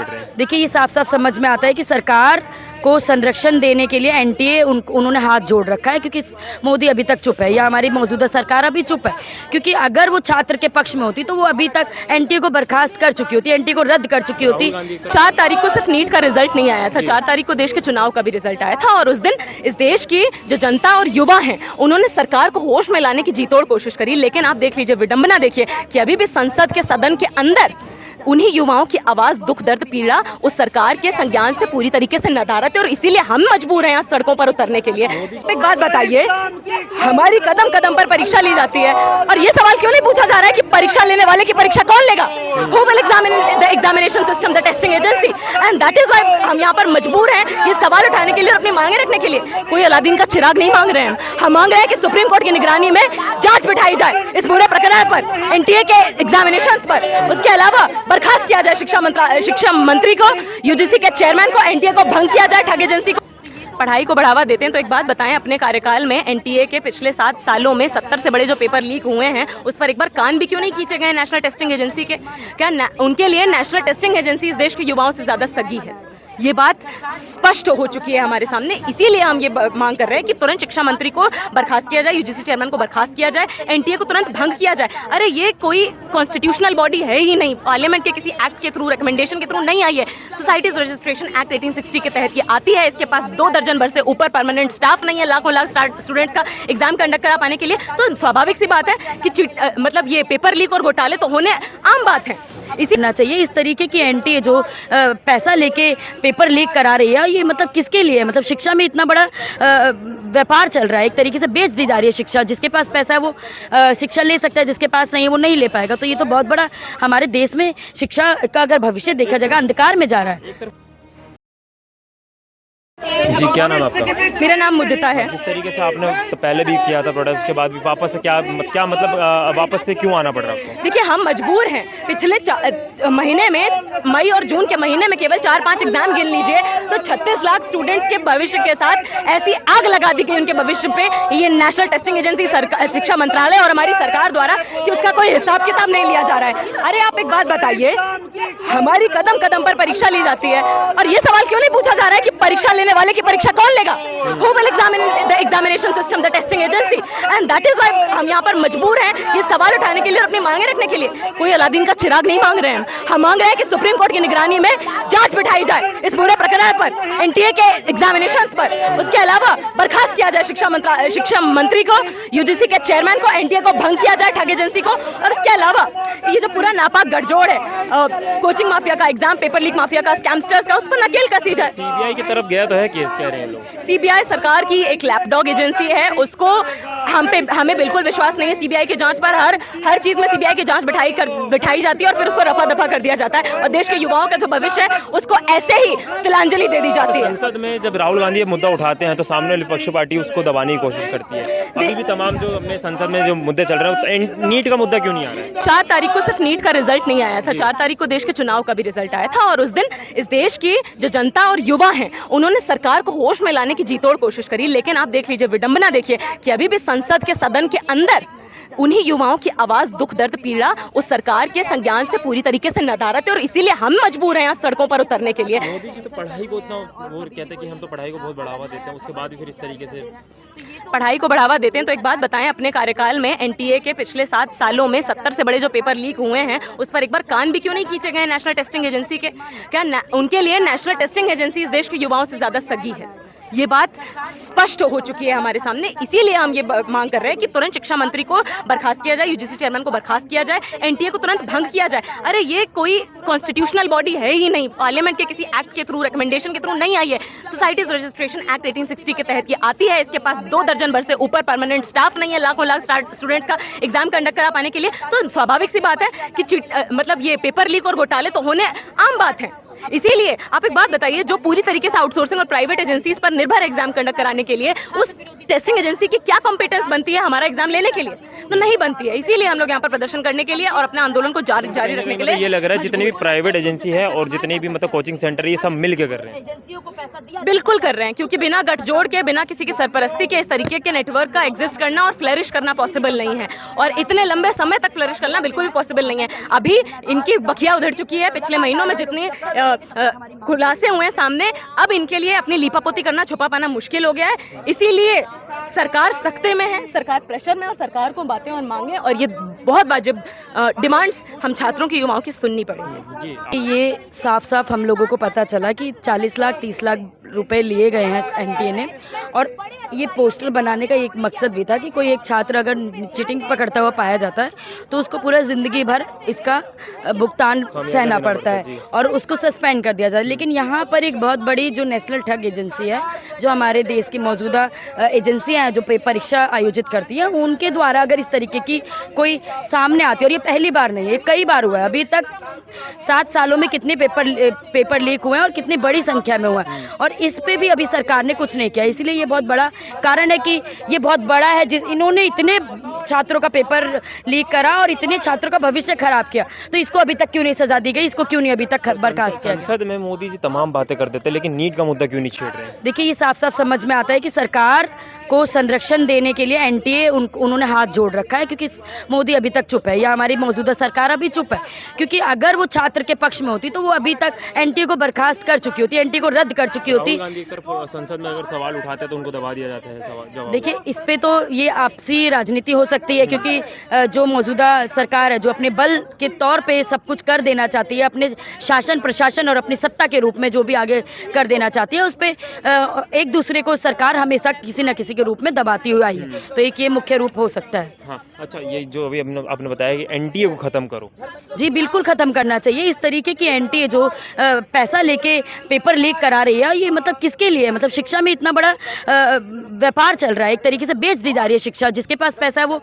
रहे हैं? देखिए, ये साफ साफ समझ में आता है कि सरकार को संरक्षण देने के लिए एनटीए उन्होंने हाथ जोड़ रखा है, क्योंकि मोदी अभी तक चुप है या हमारी मौजूदा सरकार अभी चुप है। क्योंकि अगर वो छात्र के पक्ष में होती तो वो अभी तक एनटीए को बर्खास्त कर चुकी होती, एनटीए को रद्द कर चुकी होती। 4 तारीख को सिर्फ नीट का रिजल्ट नहीं आया था, 4 तारीख को देश के चुनाव का भी रिजल्ट आया था, और उस दिन इस देश की जो जनता और युवा हैं उन्होंने सरकार को होश में लाने की जी तोड़ कोशिश करी। लेकिन आप देख लीजिए, विडंबना देखिए कि अभी भी संसद के सदन के अंदर उन्हीं युवाओं की आवाज, दुख, दर्द, पीड़ा उस सरकार के संज्ञान से पूरी तरीके से नदारत है, और इसीलिए हम मजबूर हैं यहाँ सड़कों पर उतरने के लिए। एक बात बताइए, हमारी कदम कदम पर परीक्षा ली जाती है और ये सवाल क्यों नहीं पूछा जा रहा है कि परीक्षा लेने वाले की परीक्षा कौन लेगा? Who will examine the examination system, the testing agency? And that is why हम यहाँ पर मजबूर हैं ये सवाल उठाने के लिए और अपनी मांगे रखने के लिए। कोई अलादीन का चिराग नहीं मांग रहे हैं, हम मांग रहे हैं कि सुप्रीम कोर्ट की निगरानी में जांच बिठाई जाए इस पूरे प्रकरण पर, एनटीए के एग्जामिनेशंस पर। उसके अलावा बर्खास्त किया जाए शिक्षा मंत्री को, यूजीसी के चेयरमैन को, एनटीए को भंग किया जाए, ठग एजेंसी को। पढ़ाई को बढ़ावा देते हैं तो एक बात बताएं, अपने कार्यकाल में एनटीए के पिछले 7 सालों में 70 से बड़े जो पेपर लीक हुए हैं उस पर एक बार कान भी क्यों नहीं खींचे गए नेशनल टेस्टिंग एजेंसी के? क्या उनके लिए नेशनल टेस्टिंग एजेंसी इस देश के युवाओं से ज्यादा सगी है? ये बात स्पष्ट हो चुकी है हमारे सामने। इसीलिए हम ये मांग कर रहे हैं कि तुरंत शिक्षा मंत्री को बर्खास्त किया जाए, यूजीसी चेयरमैन को बर्खास्त किया जाए, एनटीए को तुरंत भंग किया जाए। अरे ये कोई कॉन्स्टिट्यूशनल बॉडी है ही नहीं, पार्लियामेंट के किसी एक्ट के थ्रू, रिकमेंडेशन के थ्रू नहीं आई है। सोसाइटीज रजिस्ट्रेशन एक्ट 1860 के तहत ये आती है। इसके पास 2 दर्जन भर से ऊपर परमानेंट स्टाफ नहीं है, लाखों लाख स्टूडेंट्स का एग्जाम कंडक्ट करा पाने के लिए। तो स्वाभाविक सी बात है कि मतलब ये पेपर लीक और घोटाले तो होने आम बात है। इसी ना चाहिए इस तरीके की एनटीए जो पैसा लेके पेपर लीक करा रही है, ये मतलब किसके लिए? मतलब शिक्षा में इतना बड़ा व्यापार चल रहा है, एक तरीके से बेच दी जा रही है शिक्षा। जिसके पास पैसा है वो शिक्षा ले सकता है, जिसके पास नहीं है वो नहीं ले पाएगा। तो ये तो बहुत बड़ा हमारे देश में शिक्षा का अगर भविष्य देखा जाएगा अंधकार में जा रहा है। जी, क्या नाम आपका? मेरा नाम मुदिता है। जिस तरीके से आपने तो पहले भी किया था प्रोटेस्ट, उसके बाद भी वापस से क्या मतलब वापस से क्यों आना पड़ रहा है आपको? देखिए, हम मजबूर हैं। पिछले महीने में, मई और जून के महीने में केवल 4-5 एग्जाम गिन लीजिए तो 36 लाख स्टूडेंट्स के भविष्य के साथ ऐसी आग लगा दी गई उनके भविष्य पे ये नेशनल टेस्टिंग एजेंसी, शिक्षा मंत्रालय और हमारी सरकार द्वारा, कि उसका कोई हिसाब किताब नहीं लिया जा रहा है। अरे आप एक बात बताइए, हमारी कदम कदम पर परीक्षा ली जाती है और ये सवाल क्यों नहीं पूछा जा रहा है कि परीक्षा लेने वाले की परीक्षा कौन लेगा? Who will examine the examination system, the testing agency? And that is why हम यहाँ पर मजबूर हैं ये सवाल उठाने के लिए और अपनी मांगे रखने के लिए। कोई अलादीन का चिराग नहीं मांग रहे हैं, हम मांग रहे हैं कि सुप्रीम कोर्ट की निगरानी में जांच बिठाई जाए इस पूरे प्रकरण पर, एनटीए के एग्जामिनेशंस पर। उसके अलावा बर्खास्त किया जाए शिक्षा मंत्री को, यूजीसी के चेयरमैन को, एनटीए को भंग किया जाए, ठग एजेंसी को। और इसके अलावा ये जो पूरा नापाक गठजोड़ है, कोचिंग माफिया का, एग्जाम पेपर लीक माफिया का, स्कैमस्टर्स का, उस पर नकेल कसी जाए। सीबीआई की तरफ गया तो है केस, कह रहे हैं लोग। सीबीआई सरकार की एक लैपडॉग एजेंसी है, उसको हमें बिल्कुल विश्वास नहीं है सीबीआई की जांच पर। हर चीज में सीबीआई की जांच बिठाई जाती है और फिर उसको रफा दफा कर दिया जाता है और देश के युवाओं का जो भविष्य है उसको ऐसे ही तिलांजलि दे दी जाती है। संसद में जब राहुल गांधी ये मुद्दा उठाते हैं तो सामने विपक्षी पार्टी उसको दबाने की कोशिश करती है। अभी भी तमाम जो अपने संसद में जो मुद्दे चल रहे हैं, नीट का मुद्दा क्यों नहीं आ रहा है? 4 तारीख को सिर्फ नीट का रिजल्ट नहीं आया था, 4 तारीख को देश के चुनाव का भी रिजल्ट आया था, और उस दिन इस देश की जो जनता और युवा हैं उन्होंने सरकार को होश में लाने की जी तोड़ कोशिश करी। लेकिन आप देख लीजिए, विडंबना देखिए कि अभी भी संसद के सदन के अंदर उन्हीं युवाओं की आवाज, दुख, दर्द, पीड़ा उस सरकार के संज्ञान से पूरी तरीके से नदारत है, और इसीलिए हम मजबूर हैं यहाँ सड़कों पर उतरने के लिए। मोदी जी तो पढ़ाई को इतना वो कहते हैं कि हम तो पढ़ाई को बहुत बढ़ावा देते हैं, उसके बाद भी फिर इस तरीके से पढ़ाई को बढ़ावा देते हैं तो एक बात बताएं, अपने कार्यकाल में एनटीए के पिछले 7 सालों में 70 से बड़े जो पेपर लीक हुए हैं उस पर एक बार कान भी क्यों नहीं खींचे गए नेशनल टेस्टिंग एजेंसी के? क्या उनके लिए नेशनल टेस्टिंग एजेंसी इस देश के युवाओं से ज्यादा सगी है? ये बात स्पष्ट हो चुकी है हमारे सामने। इसीलिए हम ये मांग कर रहे हैं कि तुरंत शिक्षा मंत्री को बर्खास्त किया जाए, यूजीसी चेयरमैन को बर्खास्त किया जाए, एनटीए को तुरंत भंग किया जाए। अरे ये कोई कॉन्स्टिट्यूशनल बॉडी है ही नहीं, पार्लियामेंट के किसी एक्ट के थ्रू, रिकमेंडेशन के थ्रू नहीं आई है। सोसाइटीज रजिस्ट्रेशन एक्ट 1860 के तहत ये आती है। इसके पास 2 दर्जन भर से ऊपर परमानेंट स्टाफ नहीं है, लाखों लाख स्टूडेंट्स का एग्जाम कंडक्ट करा पाने के लिए। तो स्वाभाविक सी बात है कि मतलब ये पेपर लीक और घोटाले तो होने आम बात है। इसीलिए आप एक बात बताइए, जो पूरी तरीके से आउटसोर्सिंग और प्राइवेट एजेंसीज पर निर्भर एग्जाम कंडक्ट कराने के लिए, उस टेस्टिंग एजेंसी की क्या कॉम्पिटेंस बनती है हमारा एग्जाम लेने के लिए? तो नहीं बनती है। इसीलिए हम लोग यहाँ पर प्रदर्शन करने के लिए और अपने आंदोलन को जारी रखने के लिए, ये लग रहा है जितनी भी प्राइवेट एजेंसी है और जितनी भी मतलब कोचिंग सेंटर, ये सब मिल के कर रहे हैं, एजेंसियों को पैसा दिया, बिल्कुल कर रहे हैं, क्योंकि बिना गठजोड़ के, बिना किसी की सरपरस्ती के इस तरीके के नेटवर्क का एग्जिस्ट करना और फ्लरिश करना पॉसिबल नहीं है, और इतने लंबे समय तक फ्लरिश करना बिल्कुल भी पॉसिबल नहीं है। अभी इनकी बखिया उधड़ चुकी है। पिछले महीनों में जितनी खुलासे हुए हैं सामने। अब इनके लिए अपनी लीपापोती करना, छुपा पाना मुश्किल हो गया है। इसीलिए सरकार सख्ते में है, सरकार प्रेशर में, और सरकार को बातें और मांगे और ये बहुत वाजिब डिमांड्स हम छात्रों की, युवाओं की सुननी पड़ेगी। ये साफ साफ हम लोगों को पता चला कि 40 लाख 30 लाख रुपए लिए गए हैं एनटीए ने, और ये पोस्टर बनाने का एक मकसद भी था कि कोई एक छात्र अगर चीटिंग पकड़ता हुआ पाया जाता है तो उसको पूरा ज़िंदगी भर इसका भुगतान सहना पड़ता है और उसको सस्पेंड कर दिया जाता है। लेकिन यहाँ पर एक बहुत बड़ी जो नेशनल ठग एजेंसी है, जो हमारे देश की मौजूदा एजेंसियाँ हैं जो परीक्षा आयोजित करती हैं, उनके द्वारा अगर इस तरीके की कोई सामने आती है, और ये पहली बार नहीं है, कई बार हुआ है। अभी तक 7 सालों में कितने पेपर लीक हुए हैं और कितनी बड़ी संख्या में हुआ है, और इस पे भी अभी सरकार ने कुछ नहीं किया। इसलिए ये बहुत बड़ा कारण है कि ये बहुत बड़ा है, इन्होंने इतने छात्रों का पेपर लीक करा और इतने छात्रों का भविष्य खराब किया, तो इसको अभी तक क्यों नहीं सजा दी गई, इसको क्यों नहीं अभी तक बर्खास्त किया गया? संसद में मोदी जी तमाम बातें कर देते हैं, लेकिन नीट का मुद्दा क्यों नहीं छेड़ रहे हैं? देखिए, ये साफ साफ समझ में आता है कि सरकार को संरक्षण देने के लिए एनटीए उन्होंने हाथ जोड़ रखा है, क्योंकि मोदी अभी तक चुप है, या हमारी मौजूदा सरकार अभी चुप है। क्योंकि अगर वो छात्र के पक्ष में होती तो वो अभी तक एनटीए को बर्खास्त कर चुकी होती, एनटीए को रद्द कर चुकी होती। राहुल गांधी संसद में अगर सवाल उठाते हैं तो उनको दबा दिया जाता है जवाब। देखिए, इस पे तो ये आपसी राजनीति हो सकती है, क्योंकि जो मौजूदा सरकार है, जो अपने बल के तौर पे सब कुछ कर देना चाहती है, अपने शासन प्रशासन और अपनी सत्ता के रूप में जो भी आगे कर देना चाहती है, उस पे एक दूसरे को सरकार हमेशा किसी न किसी के रूप में दबाती हुई आई है। तो एक ये मुख्य रूप हो सकता है। हाँ, अच्छा, ये जो अभी आपने बताया कि एनटीए को खत्म करो, जी बिल्कुल खत्म करना चाहिए। इस तरीके की एनटीए जो पैसा लेके पेपर लीक करा रही है, ये मतलब किसके लिए? मतलब शिक्षा में इतना बड़ा व्यापार चल रहा है, एक तरीके से बेच दी जा रही है शिक्षा। जिसके पास पैसा है वो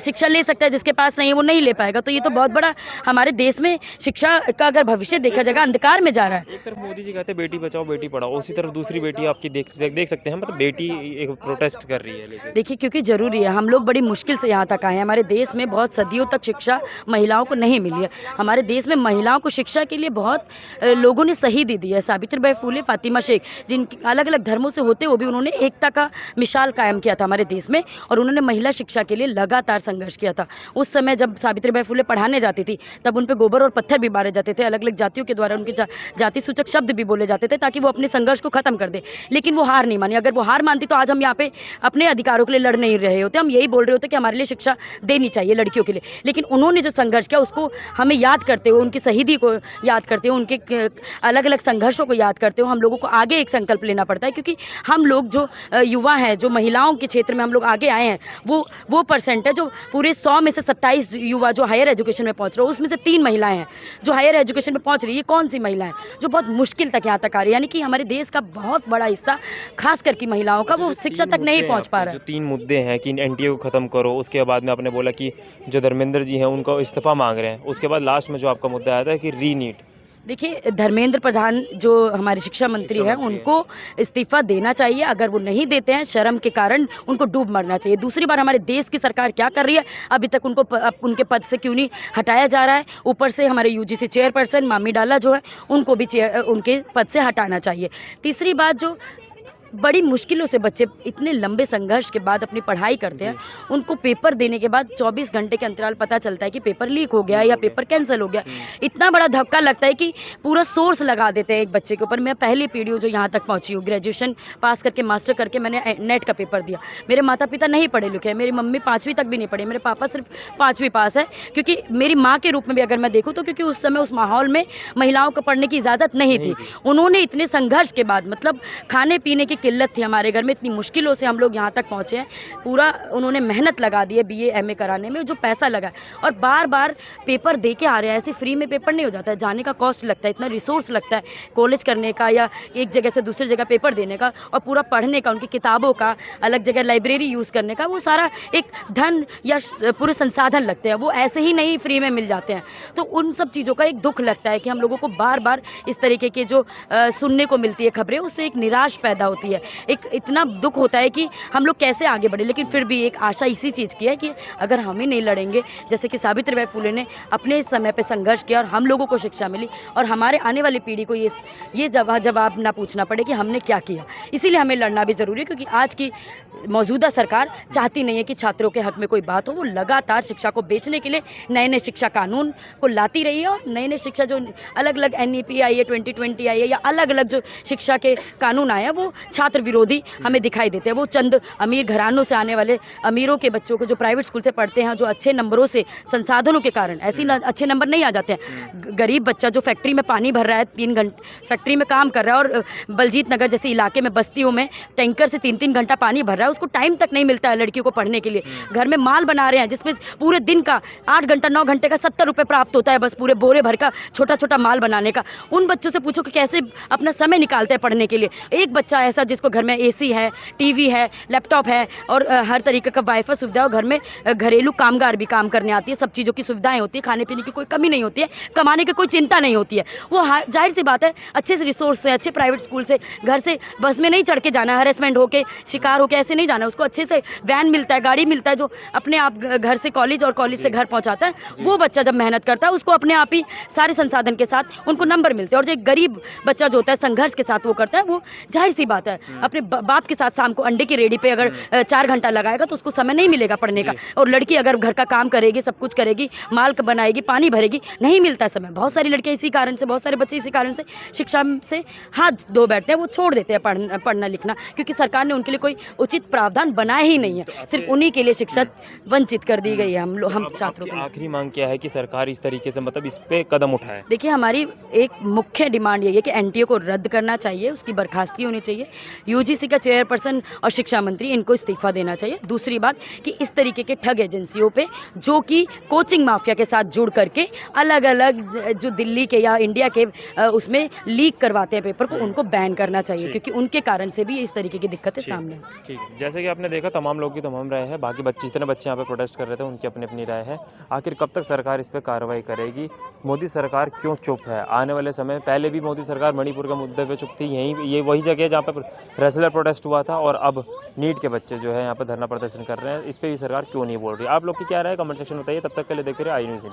शिक्षा ले सकता है, जिसके पास नहीं है वो नहीं ले पाएगा। तो ये तो बहुत बड़ा हमारे देश में शिक्षा का अगर भविष्य देखा जाएगा अंधकार में जा रहा है। एक तरफ मोदी जी कहते हैं बेटी बचाओ बेटी पढ़ाओ, उसी तरफ दूसरी बेटी आपकी देख सकते हैं, मतलब बेटी एक प्रोटेस्ट कर रही है। लेकिन देखिए, क्योंकि जरूरी है, हम लोग बड़ी मुश्किल से यहाँ तक आए हैं। हमारे देश में बहुत सदियों तक शिक्षा महिलाओं को नहीं मिली है। हमारे देश में महिलाओं को शिक्षा के लिए बहुत लोगों ने शहीदी दी है। सावित्रीबाई फुले, फातिमा शेख, जिन अलग अलग धर्मों से होते हुए भी उन्होंने एकता का मिसाल कायम किया था हमारे देश में, और उन्होंने महिला शिक्षा के लिए लगातार संघर्ष किया था। उस समय जब सावित्रीबाई फुले पढ़ाने जाती थी तब उन पर गोबर और पत्थर भी मारे जाते थे, अलग अलग जातियों के द्वारा उनके जाति सूचक शब्द भी बोले जाते थे, ताकि वो अपने संघर्ष को खत्म कर दे। लेकिन वो हार नहीं मानी। अगर वो हार मानती तो आज हम यहाँ पे अपने अधिकारों के लिए लड़ नहीं रहे होते, हम यही बोल रहे होते कि हमारे लिए शिक्षा देनी चाहिए लड़कियों के लिए। लेकिन उन्होंने जो संघर्ष किया उसको हमें याद करते हुए, उनकी शहीदी को याद करते हुए, उनके अलग अलग संघर्षों को याद करते हुए हम लोगों को आगे एक संकल्प लेना पड़ता है। क्योंकि हम लोग जो युवा हैं, जो महिलाओं के क्षेत्र में हम लोग आगे आए हैं, वो परसेंट है जो पूरे 100 में से 27 युवा जो हायर एजुकेशन में पहुंच रहे हैं, उसमें से 3 महिलाएं हैं जो हायर एजुकेशन में पहुंच रही है। ये कौन सी महिलाएं जो बहुत मुश्किल तक यहाँ तक आ रही है? यानी कि हमारे देश का बहुत बड़ा हिस्सा खास करके महिलाओं का वो शिक्षा तक नहीं पहुंच पा रहा है। जो 3 मुद्दे हैं कि एनटीए को खत्म करो, उसके बाद में आपने बोला कि जो धर्मेंद्र जी हैं उनको इस्तीफा मांग रहे हैं, उसके बाद लास्ट में जो आपका मुद्दा आया था कि रीनीट। देखिए, धर्मेंद्र प्रधान जो हमारे शिक्षा मंत्री हैं, उनको इस्तीफा देना चाहिए। अगर वो नहीं देते हैं, शर्म के कारण उनको डूब मरना चाहिए। दूसरी बार हमारे देश की सरकार क्या कर रही है, अभी तक उनको उनके पद से क्यों नहीं हटाया जा रहा है? ऊपर से हमारे यूजीसी चेयरपर्सन मामी डाला जो है, उनको भी उनके पद से हटाना चाहिए। तीसरी बात, जो बड़ी मुश्किलों से बच्चे इतने लंबे संघर्ष के बाद अपनी पढ़ाई करते हैं, उनको पेपर देने के बाद 24 घंटे के अंतराल पता चलता है कि पेपर लीक हो गया या पेपर कैंसिल हो गया। इतना बड़ा धक्का लगता है कि पूरा सोर्स लगा देते हैं एक बच्चे के ऊपर। मैं पहली पीढ़ी हूँ जो यहाँ तक पहुँची हूँ, ग्रेजुएशन पास करके मास्टर करके मैंने नेट का पेपर दिया। मेरे माता पिता नहीं पढ़े लिखे हैं, मेरी मम्मी 5वीं तक भी नहीं पढ़ी, मेरे पापा सिर्फ 5वीं पास है। क्योंकि मेरी माँ के रूप में भी अगर मैं देखूँ तो क्योंकि उस समय उस माहौल में महिलाओं को पढ़ने की इजाज़त नहीं थी। उन्होंने इतने संघर्ष के बाद, मतलब खाने पीने की किल्लत थी हमारे घर में, इतनी मुश्किलों से हम लोग यहाँ तक पहुँचे हैं। पूरा उन्होंने मेहनत लगा दी है BA MA कराने में, जो पैसा लगा है, और बार बार पेपर दे के आ रहे हैं। ऐसे फ्री में पेपर नहीं हो जाता है, जाने का कॉस्ट लगता है, इतना रिसोर्स लगता है कॉलेज करने का या एक जगह से दूसरी जगह पेपर देने का, और पूरा पढ़ने का, उनकी किताबों का, अलग जगह लाइब्रेरी यूज़ करने का, वो सारा एक धन या पूरे संसाधन लगते हैं, वो ऐसे ही नहीं फ्री में मिल जाते हैं। तो उन सब चीज़ों का एक दुख लगता है कि हम लोगों को बार बार इस तरीके के जो सुनने को मिलती है खबरें, उससे एक निराश पैदा होती है। होती है, एक इतना दुख होता है कि हम लोग कैसे आगे बढ़े। लेकिन फिर भी एक आशा इसी चीज़ की है कि अगर हम ही नहीं लड़ेंगे, जैसे कि सावित्रीबाई फुले ने अपने समय पे संघर्ष किया और हम लोगों को शिक्षा मिली, और हमारे आने वाली पीढ़ी को ये जवाब ना पूछना पड़े कि हमने क्या किया। इसीलिए हमें लड़ना भी ज़रूरी है, क्योंकि आज की मौजूदा सरकार चाहती नहीं है कि छात्रों के हक में कोई बात हो। वो लगातार शिक्षा को बेचने के लिए नए नए शिक्षा कानून को लाती रही है, और नए नए शिक्षा जो अलग अलग NEP आई है, 2020 आई है, या अलग अलग जो शिक्षा के कानून आए हैं वो छात्र विरोधी हमें दिखाई देते हैं। वो चंद अमीर घरानों से आने वाले अमीरों के बच्चों को जो प्राइवेट स्कूल से पढ़ते हैं, जो अच्छे नंबरों से, संसाधनों के कारण ऐसे अच्छे नंबर नहीं आ जाते हैं। गरीब बच्चा जो फैक्ट्री में पानी भर रहा है, 3 घंटे फैक्ट्री में काम कर रहा है, और बलजीत नगर जैसे इलाके में, बस्तियों में टैंकर से 3-3 घंटा पानी भर रहा है, उसको टाइम तक नहीं मिलता है लड़कियों को पढ़ने के लिए। घर में माल बना रहे हैं जिसमें पूरे दिन का 8 घंटा 9 घंटे का 70 रुपये प्राप्त होता है, बस पूरे बोरे भर का छोटा छोटा माल बनाने का। उन बच्चों से पूछो कि कैसे अपना समय निकालते हैं पढ़ने के लिए। एक बच्चा ऐसा जिसको घर में AC है, TV है, लैपटॉप है, और हर तरीके का वाईफाई सुविधा है, और घर में घरेलू कामगार भी काम करने आती है, सब चीज़ों की सुविधाएं होती है, खाने पीने की कोई कमी नहीं होती है, कमाने की कोई चिंता नहीं होती है। वो जाहिर सी बात है अच्छे से रिसोर्स से, अच्छे प्राइवेट स्कूल से, घर से बस में नहीं चढ़ के जाना, हरेसमेंट होके, शिकार होके ऐसे नहीं जाना। उसको अच्छे से वैन मिलता है, गाड़ी मिलता है, जो अपने आप घर से कॉलेज और कॉलेज से घर पहुंचाता है। वो बच्चा जब मेहनत करता है, उसको अपने आप ही सारे संसाधन के साथ उनको नंबर मिलते हैं। और जो एक गरीब बच्चा जो होता है, संघर्ष के साथ वो करता है, वो जाहिर सी बात है अपने बाप के साथ शाम को अंडे की रेडी पे अगर 4 घंटा लगाएगा तो उसको समय नहीं मिलेगा पढ़ने का। और लड़की अगर घर का काम करेगी, सब कुछ करेगी, माल बनाएगी, पानी भरेगी, नहीं मिलता समय। बहुत सारी लड़कियां इसी कारण से, बहुत सारे बच्चे इसी कारण से शिक्षा से हाथ धो बैठते हैं, वो छोड़ देते हैं पढ़ना लिखना, क्योंकि सरकार ने उनके लिए कोई उचित प्रावधान बनाया ही नहीं है। सिर्फ उन्हीं के लिए शिक्षा वंचित कर दी गई है हम छात्रों को। आखिरी मांग क्या है कि सरकार इस तरीके से मतलब इस पे कदम उठाए? देखिए, हमारी एक मुख्य डिमांड यही है कि NTA को रद्द करना चाहिए, उसकी बर्खास्तगी होनी चाहिए, UGC का चेयरपर्सन और शिक्षा मंत्री इनको इस्तीफा देना चाहिए। दूसरी बात कि इस तरीके के ठग एजेंसियों पे जो कि कोचिंग माफिया के साथ जुड़ करके अलग अलग जो दिल्ली के या इंडिया के उसमें लीक करवाते हैं पेपर को, उनको बैन करना चाहिए, क्योंकि उनके कारण से भी इस तरीके की दिक्कतें सामने हैं। ठीक है, जैसे कि आपने देखा तमाम लोगों की तमाम राय है, बाकी बच्चे जितने बच्चे यहाँ पे प्रोटेस्ट कर रहे थे उनकी अपनी अपनी राय है। आखिर कब तक सरकार इस पर कार्रवाई करेगी? मोदी सरकार क्यों चुप है? आने वाले समय, पहले भी मोदी सरकार मणिपुर के मुद्दे पे चुप थी, ये वही जगह है जहाँ पर रेसलर प्रोटेस्ट हुआ था, और अब नीट के बच्चे जो है यहाँ पर धरना प्रदर्शन कर रहे हैं। इस पर भी सरकार क्यों नहीं बोल रही? आप लोग की क्या राय है कमेंट सेक्शन में बताइए। तब तक के लिए देखते रहिए आई न्यूज़।